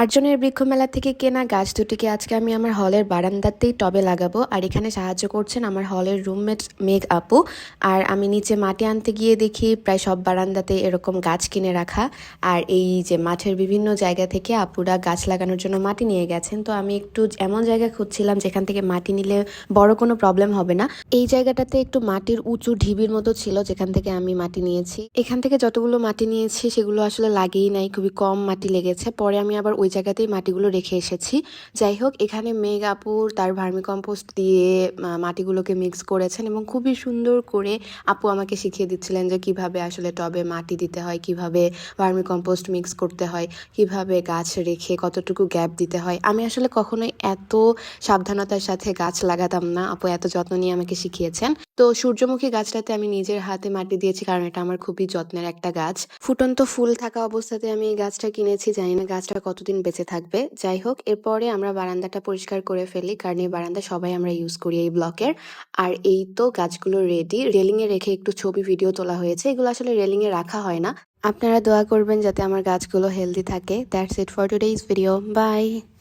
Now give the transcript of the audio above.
আর্জনের বৃক্ষ মেলা থেকে কেনা গাছ দুটিকে আজকে আমি আমার হলের বারান্দাতেই টবে লাগাবো। আর এখানে সাহায্য করছেন আমার হলের রুমমেট মেঘ আপু। আর আমি নিচে মাটি আনতে গিয়ে দেখি প্রায় সব বারান্দাতে এরকম গাছ কিনে রাখা। আর এই যে মাঠের বিভিন্ন জায়গা থেকে আপুরা গাছ লাগানোর জন্য মাটি নিয়ে গেছেন। তো আমি একটু এমন জায়গা খুঁজছিলাম যেখান থেকে মাটি নিলে বড় কোনো প্রবলেম হবে না। এই জায়গাটাতে একটু মাটির উঁচু ঢিবির মতো ছিল যেখান থেকে আমি মাটি নিয়েছি। এখান থেকে যতগুলো মাটি নিয়েছি সেগুলো আসলে লাগেই নাই, খুবই কম মাটি লেগেছে। পরে আমি আবার ওই জায়গাতেই মাটিগুলো রেখে এসেছি। যাই হোক, এখানে মেঘ আপুর তার ভার্মি কম্পোস্ট দিয়ে মাটিগুলোকে মিক্স করেছেন এবং খুবই সুন্দর করে আপু আমাকে শিখিয়ে দিচ্ছিলেন যে কিভাবে আসলে টবে মাটি দিতে হয়, কিভাবে ভার্মি কম্পোস্ট মিক্স করতে হয়, কিভাবে গাছ রেখে কতটুকু গ্যাপ দিতে হয়। আমি আসলে কখনোই এত সাবধানতার সাথে গাছ লাগাতাম না, আপু এত যত্ন নিয়ে আমাকে শিখিয়েছেন। তো সূর্যমুখী গাছটাতে আমি নিজের হাতে মাটি দিয়েছি কারণ এটা আমার খুবই যত্নের একটা গাছ। ফুটন্ত ফুল থাকা অবস্থাতে আমি এই গাছটা কিনেছি, জানি না গাছটা কতদিন বেঁচে থাকবে। যাই হোক, এরপরে আমরা বারান্দাটা পরিষ্কার করে ফেলি কারণ এই বারান্দা সবাই আমরা ইউজ করি এই ব্লকের। আর এই তো গাছগুলো রেডি, রেলিং এ রেখে একটু ছবি ভিডিও তোলা হয়েছে। এগুলো আসলে রেলিং এ রাখা হয় না। আপনারা দোয়া করবেন যাতে আমার গাছগুলো হেলদি থাকে। That's it for today's video. By.